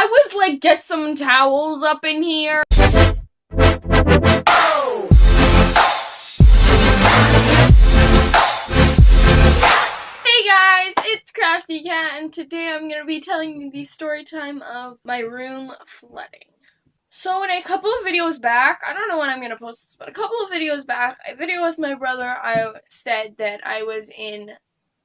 was like, get some towels up in here. Hey guys, it's Crafty Cat, and today I'm going to be telling you the story time of my room flooding. So in a couple of videos back, I don't know when I'm going to post this, but a couple of videos back, a video with my brother, I said that I was in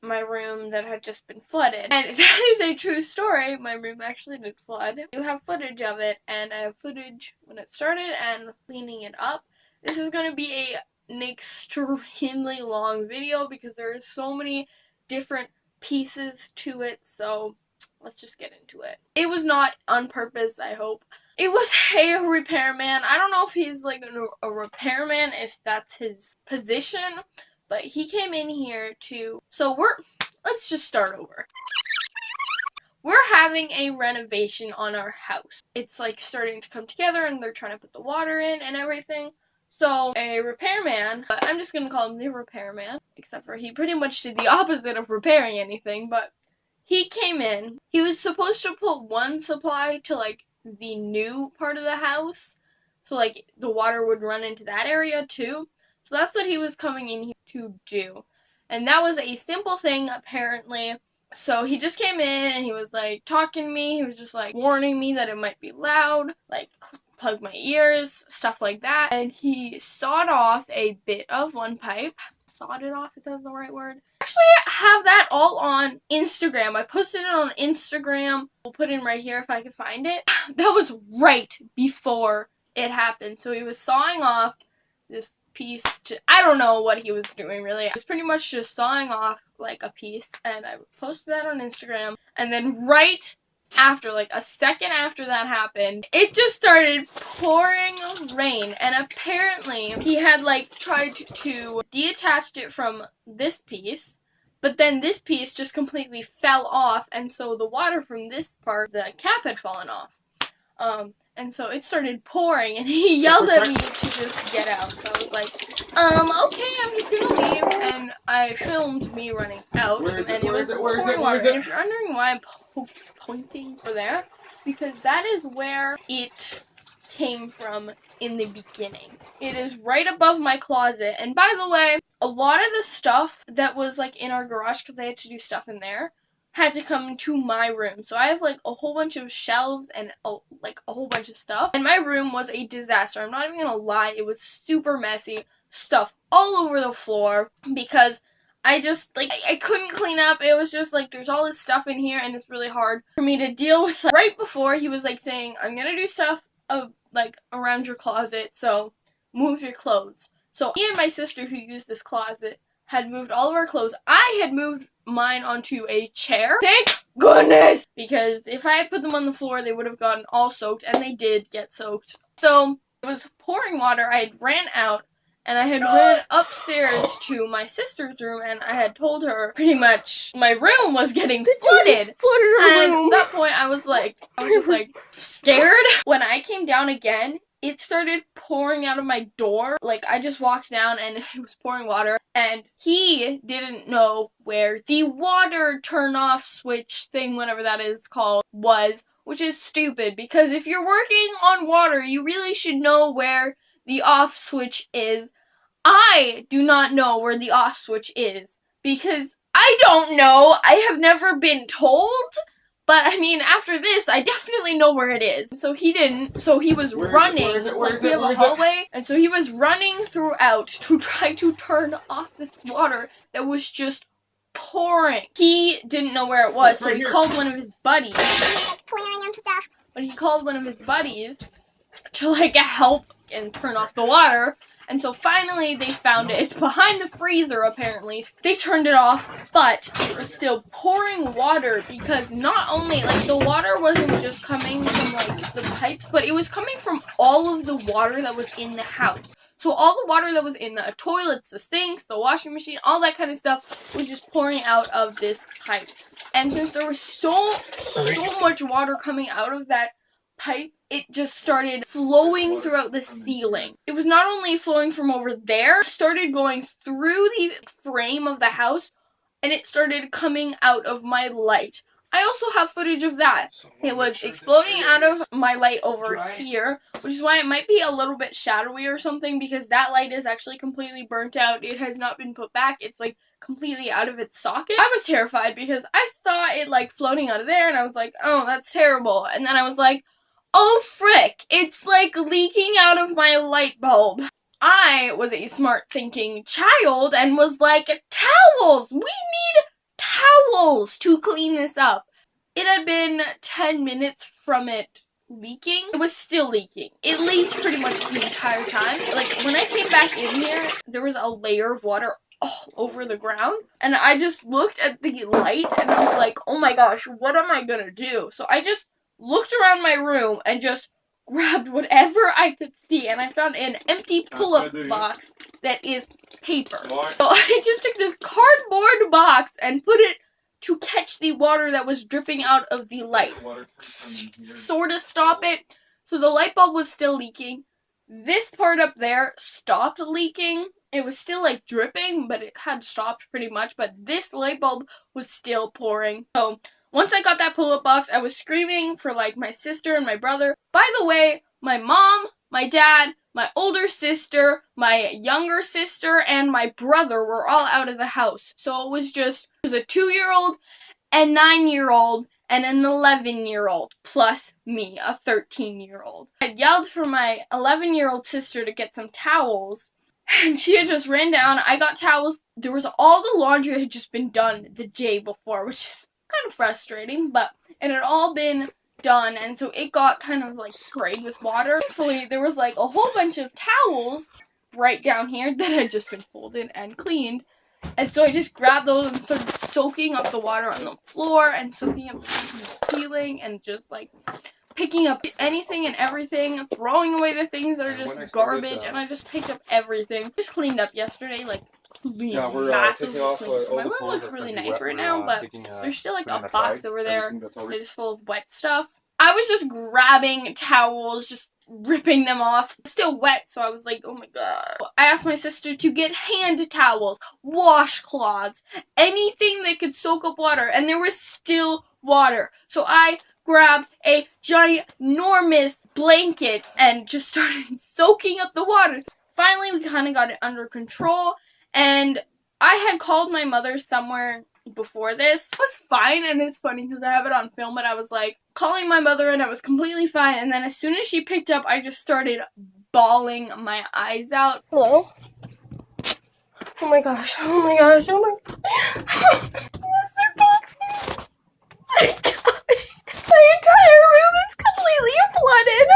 my room that had just been flooded. And that is a true story. My room actually did flood. I do have footage of it, and I have footage when it started and cleaning it up. This is going to be an extremely long video because there are so many different pieces to it, so let's just get into it. It was not on purpose, I hope. It was a repairman. I don't know if he's like a repairman, if that's his position, but he came in here to, let's just start over. We're having a renovation on our house. It's like starting to come together and they're trying to put the water in and everything. So a repairman, but I'm just going to call him the repairman, except for he pretty much did the opposite of repairing anything, but he came in. He was supposed to put one supply to like the new part of the house, so like the water would run into that area too. So that's what he was coming in here to do. And that was a simple thing apparently. So he just came in and he was like talking to me. He was just like warning me that it might be loud, like plug my ears, stuff like that. And he sawed off a bit of one pipe. Sawed it off, if that's the right word. Actually, I have that all on Instagram. I posted it on Instagram. We'll put it in right here if I can find it. That was right before it happened. So he was sawing off this piece to, I don't know what he was doing really. It was pretty much just sawing off like a piece, and I posted that on Instagram. And then right after, like a second after that happened, it just started pouring rain, and apparently he had like tried to detach it from this piece, but then this piece just completely fell off, and so the water from this part, the cap had fallen off. And so it started pouring, and he yelled at me to just get out. So I was like, okay, I'm just gonna leave. And I filmed me running out, and it was pouring water. And if you're wondering why I'm pointing for there, because that is where it came from in the beginning. It is right above my closet. And by the way, a lot of the stuff that was like in our garage, because I had to do stuff in there, had to come to my room. So I have like a whole bunch of shelves and like a whole bunch of stuff. And my room was a disaster. I'm not even gonna lie, it was super messy. Stuff all over the floor because I just like I couldn't clean up. It was just like there's all this stuff in here and it's really hard for me to deal with. Right before he was like saying, I'm gonna do stuff like around your closet, so move your clothes. So me and my sister who used this closet had moved all of our clothes. I had moved mine onto a chair. Thank goodness! Because if I had put them on the floor, they would have gotten all soaked, and they did get soaked. So it was pouring water. I had ran out, and I had ran upstairs to my sister's room, and I had told her pretty much my room was getting flooded. And at that point, I was just like scared. When I came down again, it started pouring out of my door. Like, I just walked down and it was pouring water. And he didn't know where the water turn off switch thing, whatever that is called, was. Which is stupid, because if you're working on water, you really should know where the off switch is. I do not know where the off switch is, because I don't know. I have never been told. But, I mean, after this, I definitely know where it is. So he didn't. So he was running. Like, we have a hallway. And so he was running throughout to try to turn off this water that was just pouring. He didn't know where it was, so he called one of his buddies. But he called one of his buddies to, like, help and turn off the water. And so finally they found it. It's behind the freezer, apparently. They turned it off, but it was still pouring water because not only, like, the water wasn't just coming from, like, the pipes, but it was coming from all of the water that was in the house. So all the water that was in the toilets, the sinks, the washing machine, all that kind of stuff was just pouring out of this pipe. And since there was so much water coming out of that pipe, it just started flowing throughout the ceiling. It was not only flowing from over there, it started going through the frame of the house, and it started coming out of my light. I also have footage of that. It was exploding out of my light over here, which is why it might be a little bit shadowy or something, because that light is actually completely burnt out. It has not been put back. It's like completely out of its socket. I was terrified because I saw it like floating out of there and I was like, oh, that's terrible. And then I was like, oh frick, it's like leaking out of my light bulb. I was a smart thinking child and was like, towels! We need towels to clean this up. It had been 10 minutes from it leaking. It was still leaking. It leaked pretty much the entire time. Like, when I came back in here, there was a layer of water all over the ground. And I just looked at the light and I was like, oh my gosh, what am I gonna do? So I just looked around my room and just grabbed whatever I could see, and I found an empty pull-up box that is paper. So I just took this cardboard box and put it to catch the water that was dripping out of the light. Sort of stop it. So the light bulb was still leaking. This part up there stopped leaking. It was still like dripping, but it had stopped pretty much. But this light bulb was still pouring. So once I got that pull-up box, I was screaming for like my sister and my brother. By the way, my mom, my dad, my older sister, my younger sister, and my brother were all out of the house. So it was a 2-year-old, a 9-year-old, and an 11-year-old, plus me, a 13-year-old. I yelled for my 11-year-old sister to get some towels, and she had just ran down. I got towels. There was all the laundry had just been done the day before, which is kind of frustrating, but it had all been done, and so it got kind of like sprayed with water. Thankfully, there was like a whole bunch of towels right down here that had just been folded and cleaned, and so I just grabbed those and started soaking up the water on the floor and soaking up the ceiling and just like picking up anything and everything, throwing away the things that are just garbage, and I just picked up everything. Just cleaned up yesterday, like massively clean. So my room looks really nice right now, but there's still like a box over there that is full of wet stuff. I was just grabbing towels, just ripping them off. It's still wet, so I was like, oh my god. I asked my sister to get hand towels, washcloths, anything that could soak up water, and there was still water. So I grabbed a ginormous blanket and just started soaking up the water. Finally, we kind of got it under control, and I had called my mother somewhere before this. It was fine, and it's funny because I have it on film, but I was like calling my mother and I was completely fine, and then as soon as she picked up, I just started bawling my eyes out. Hello? Oh my gosh, oh my gosh, oh my gosh. My entire room is completely flooded.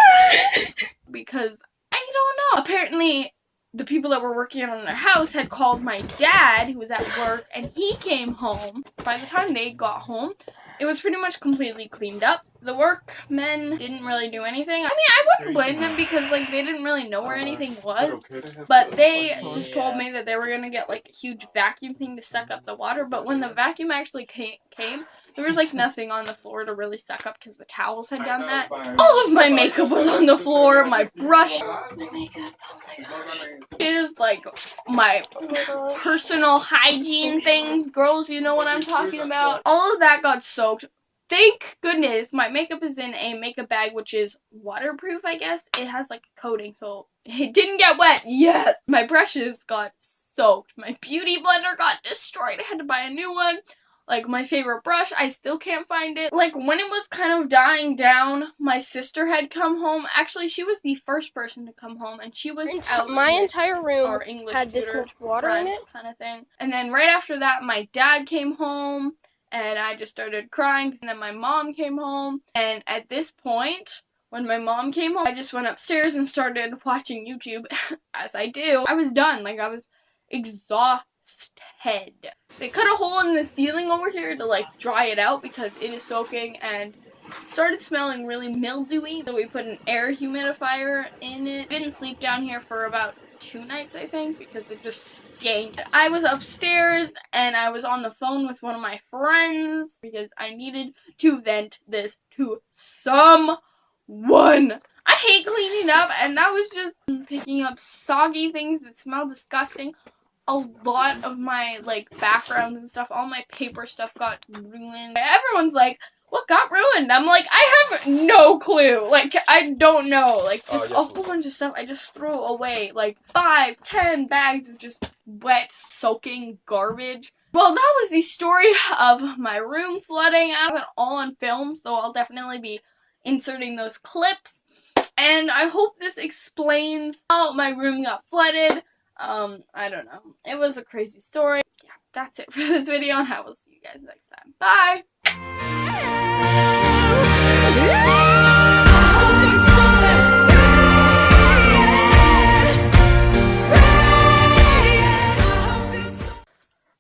Because, I don't know, apparently the people that were working on their house had called my dad, who was at work, and he came home. By the time they got home, it was pretty much completely cleaned up. The workmen didn't really do anything. I mean, I wouldn't blame them because, like, they didn't really know where anything was. But they just told me that they were going to get, like, a huge vacuum thing to suck up the water. But when the vacuum actually came, there was, like, nothing on the floor to really suck up because the towels had done that. All of my makeup was on the floor, my brush, my makeup, oh my gosh. It is, like, my personal hygiene things. Girls, you know what I'm talking about. All of that got soaked. Thank goodness my makeup is in a makeup bag, which is waterproof, I guess. It has, like, a coating, so it didn't get wet. Yes! My brushes got soaked. My beauty blender got destroyed. I had to buy a new one. Like, my favorite brush, I still can't find it. Like, when it was kind of dying down, my sister had come home. Actually, she was the first person to come home, and she was out. My entire room had this much water in it, kind of thing. And then right after that, my dad came home, and I just started crying. And then my mom came home, and at this point, when my mom came home, I just went upstairs and started watching YouTube, as I do. I was done. Like, I was exhausted. They cut a hole in the ceiling over here to like dry it out because it is soaking and started smelling really mildewy. So we put an air humidifier in it. Didn't sleep down here for about 2 nights, I think, because it just stank. I was upstairs and I was on the phone with one of my friends because I needed to vent this to someone. I hate cleaning up, and that was just picking up soggy things that smell disgusting a lot of my, like, backgrounds and stuff, all my paper stuff got ruined. Everyone's like, what got ruined? I'm like, I have no clue. Like, I don't know. Like, just a whole bunch of stuff I just threw away. Like, 5-10 bags of just wet, soaking garbage. Well, that was the story of my room flooding. I have it all on film, so I'll definitely be inserting those clips. And I hope this explains how my room got flooded. I don't know. It was a crazy story. Yeah, that's it for this video, and I will see you guys next time. Bye!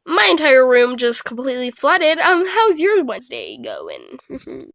My entire room just completely flooded. How's your Wednesday going?